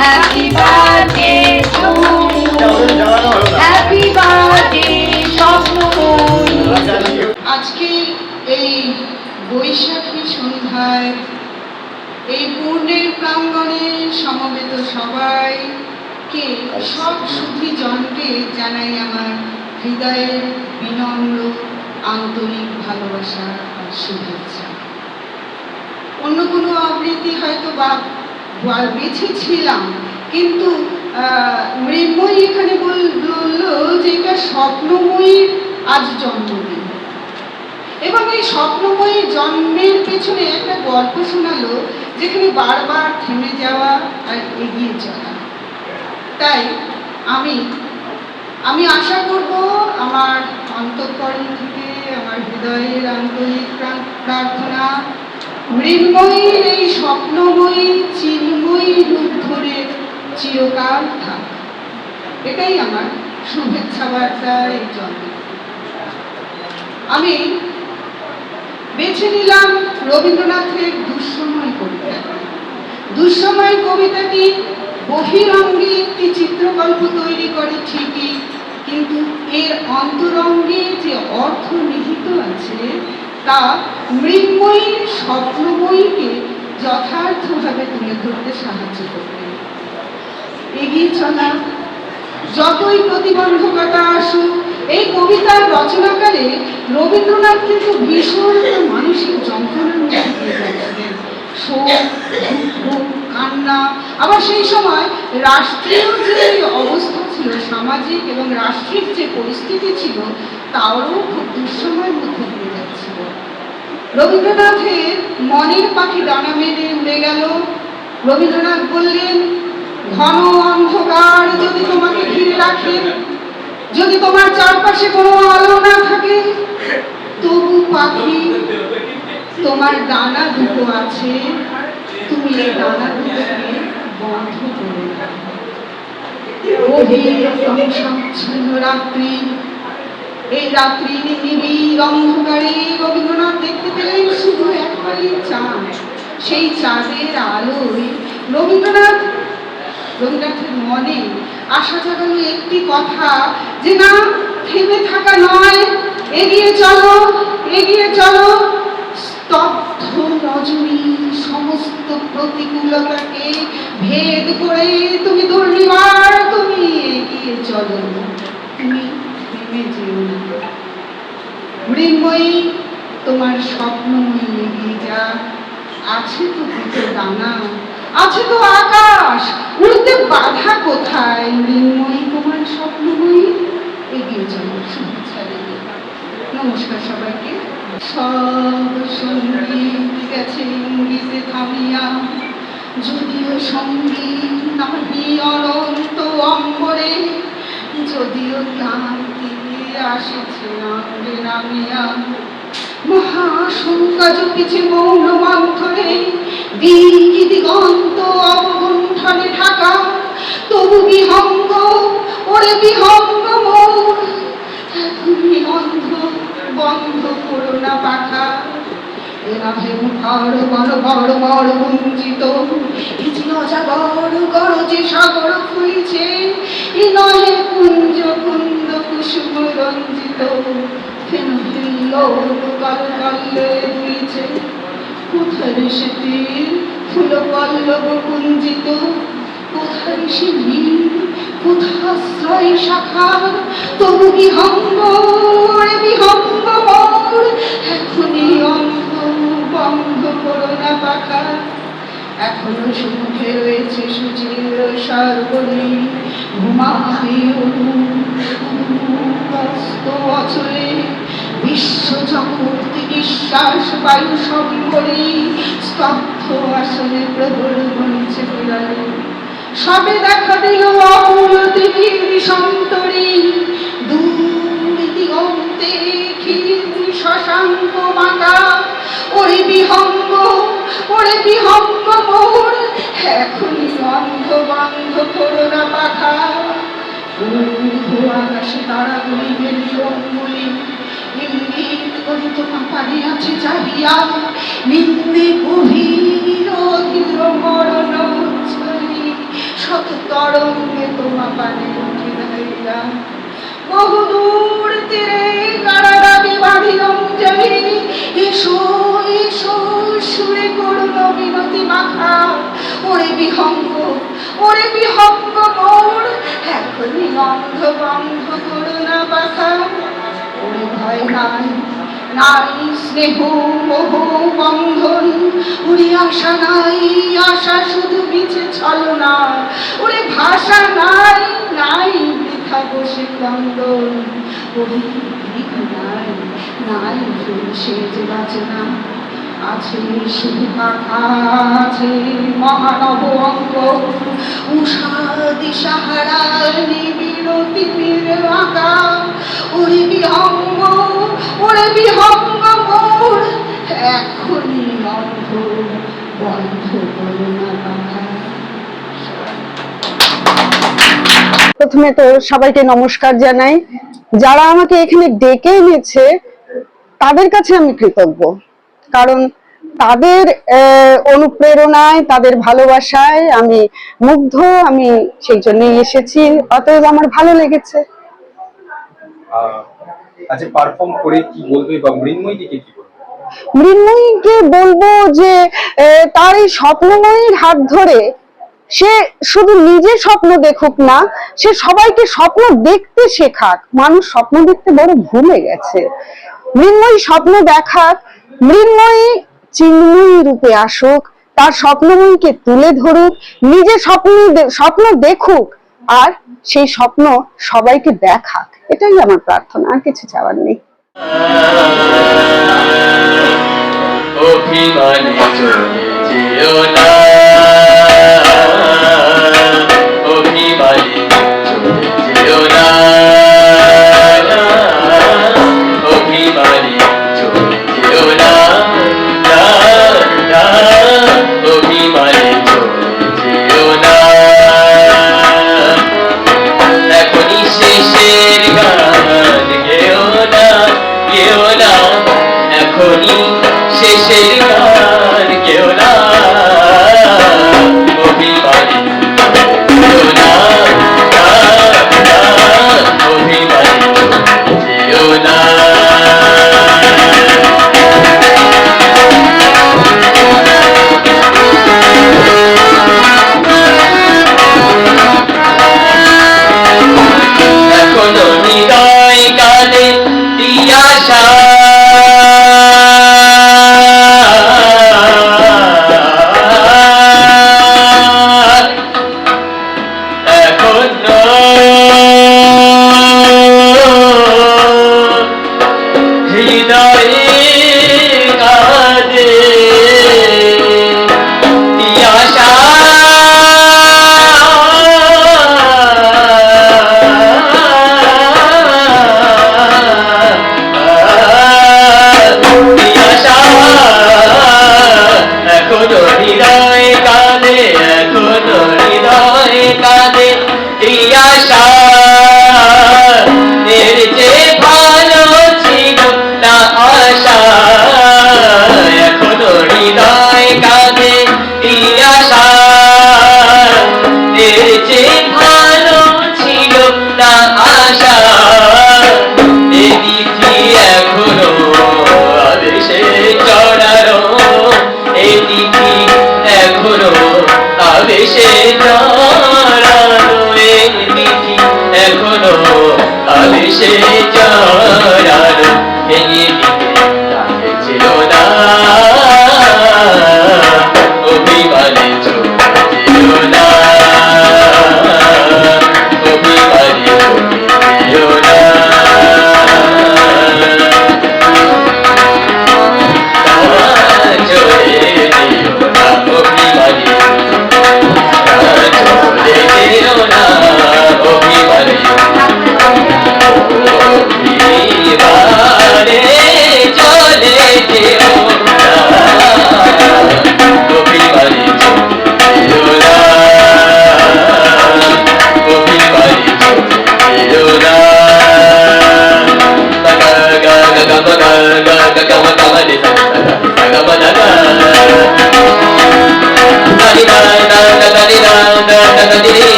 Happy birthday to happy birthday Swapnamoyee. আজকে এই বৈশাখী সন্ধ্যায় এই পূর্ণের প্রাঙ্গণে সমবেত সবাইকে সব সুধী জনকে জানাই আমার হৃদয়ের বিনম্র আন্তরিক ভালোবাসা আর শুভেচ্ছা। অন্য কোনো আবৃত্তি হয়তো বা বেছেছিলাম, কিন্তু মৃন্ময়ী এখানে বললো যে এটা স্বপ্নময়ীর আজ জন্মদিন, এবং এই স্বপ্নময়ী জন্মের পেছনে একটা গল্প শোনালো যেখানে বারবার থেমে যাওয়া আর এগিয়ে চলা। তাই আমি আশা করব আমার অন্তঃকরণ থেকে, আমার হৃদয়ের আন্তরিক প্রার্থনা মৃন্ময়ীর এই স্বপ্নময়ী চিন্ময়ী রূপ ধরে চিরকাল থাক। এটাই আমার শুভেচ্ছা বার্তা এই জন্মে। আমি বেছে নিলাম রবীন্দ্রনাথের দুঃসময় কবিতা। দুঃসময় কবিতাটি বহিরঙ্গে একটি চিত্রকল্প তৈরি করে ঠিকই, কিন্তু এর অন্তরঙ্গে যে অর্থ নিহিত আছে তা মৃন্ময়ীর স্বপ্নময়ীকে যথার্থভাবে তুলে ধরতে সাহায্য করবে। এগিয়ে চলা যতই প্রতিবন্ধকতা আসুক, এই কবিতার রচনাকালে রবীন্দ্রনাথ কিন্তু ভীষণ মানসিক যন্ত্রণার মধ্যে দিয়ে যাচ্ছিলেন। শোক, দুঃখ, কান্না, আবার সেই সময় রাষ্ট্রীয় যে অবস্থা ছিল, সামাজিক এবং রাষ্ট্রিক যে পরিস্থিতি ছিল, তারও খুব দুঃসময়ের মধ্যে দিয়ে যাচ্ছিল। রবীন্দ্রনাথের মনের পাখি ডানা মেলে উড়ে গেল। রবীন্দ্রনাথ বললেন, ঘন অন্ধকার যদি তোমাকে ঘিরে রাখে, যদি তোমার চারপাশে কোনো আলো না থাকে, তবু পাখি তোমার ডানা দুটো আছে, তুমি এই ডানা দুটোকে বন্ধ করে রাখো। রাত্রি, এই রাত্রির নিবিড় অন্ধকারে রবীন্দ্রনাথ দেখতে পেলেন শুধু একবারই চাঁদ। সেই চাঁদের আলোয় রবীন্দ্রনাথের মনে আশা জাগালো একটি কথা, যে না, থেমে থাকা নয়, এগিয়ে চলো, এগিয়ে চলো। স্তব্ধ রজনী সমস্ত প্রতিকূলতাকে ভেদ করে তুমি দুর্নিবার, তুমি এগিয়ে চলো, তুমি থেমে যেও না। মৃন্ময়ী, তোমার স্বপ্নময়ী এগিয়ে যা। আছে তো দুটো ডানা, আছে তো আকাশ, উড়তে বাধা কোথায়? মৃন্ময়ী, তোমার স্বপ্নময়ী এগিয়ে চলো। শুভেচ্ছা দেবে। নমস্কার সবাইকে। সব সঙ্গীত গেছে ইঙ্গিতে থামিয়া, যদিও সঙ্গীত নাহি অনন্ত অম্বরে, যদিও ক্লান্তি আসিছে নামে নামিয়া, মহাশঙ্কা জপিছে মৌন মন্থরে, দিক দিগন্ত অবগুণ্ঠনে ঢাকা, তবু বিহঙ্গ, ওরে বিহঙ্গ মোর, তুমি অন্ধ, বন্ধ করো না পাখা। এ নহে মুখর বড় বড় বড় বঞ্চিত, ইতি অজাগর গরজে সাগর ফুলিছে, এ নহে কুঞ্জ কুন্দ কুসুম রঞ্জিত, ফেন ফিল্ল কল কল্লে দুলিছে, কোথায় সে তীর ফুল পল্লব কুঞ্জিত, কোথায় সে নীল, কোথাশ্রয় শাখা, তবু বিহঙ্গ, ওরে বিহঙ্গ মোর, এখনই অন্ধ, বন্ধ করো না পাখা। এখনো সুখে রয়েছে সুচির সর্বনী, ঘুমায় অচলে, বিশ্ব জগৎ নিঃশ্বাস বায়ু সম্বরী, স্তব্ধ আসলে প্রবল মরিছে বিড়ালে। সবে দেখা দিল অমূল দেবীর সন্তরী, দূর দিগন্তে ক্ষীর শশাঙ্ক মাকা, ওরে বিহঙ্গ, ওরে বিহঙ্গ মোর, এখনই অন্ধ, বন্ধ করো না পাখা। আকাশে তারাগুলি মেলি অঙ্গুলি, ইঙ্গিত করি তোমার পানি আছে চাহিয়া, নিন্দে গভীর অধীর মরণ শত তরঙ্গে তোমা পানে উঠি ধাইয়া বহুদূর তীরে কারাগারে বাঁধি অঞ্জলি এসো এসো সুরে করুণ বিনতি মাখা ওরে বিহঙ্গ মোর এখনই গন্ধ বন্ধ করুণা পাখা ওরে ভয় নাই নাই স্নেহ মোহ বন্ধন ওরে আশা নাই আশা শুধু মিছে ছলনা ওরে ভাষা নাই নাই বৃথা বসে ক্রন্দন ওরে দিক নাই নাই সেজ বাজনা আছে শুধু পাখা আছে মহানব অঙ্গ উষা দিশাহারা নিবিড় তিমির আঁকা ওরে বিহঙ্গ মোর এখনই অন্ধ বন্ধ করুণা পাখা। প্রথমে তো সবাইকে নমস্কার জানাই। যারা আমাকে এখানে ডেকে এনেছে তাদের কাছে আমি কৃতজ্ঞ, কারণ তাদের অনুপ্রেরণায় তাদের ভালোবাসায় আমি মুগ্ধ, আমি সেই জন্যই এসেছি, অতএব আমার ভালো লেগেছে। আচ্ছা, পারফর্ম করে কি বলবে বা মৃন্ময়ীকে কি বলবে? মৃন্ময়ীকে বলবো যে তার এই স্বপ্নময়ীর হাত ধরে সে শুধু নিজের স্বপ্ন দেখুক না, সে সবাইকে স্বপ্ন দেখতে শেখাক। মানুষ স্বপ্ন দেখতে বড় ভুলে গেছে। মৃন্ময়ী স্বপ্ন দেখাক, মৃন্ময়ী চিন্ময়ী রূপে আসুক, তার স্বপ্নময়ীকে তুলে ধরুক, নিজে স্বপ্ন দেখুক আর সেই স্বপ্ন সবাইকে দেখাক। এটাই আমার প্রার্থনা, আর কিছু চাওয়ার নেই। অভিমানে চলে যেও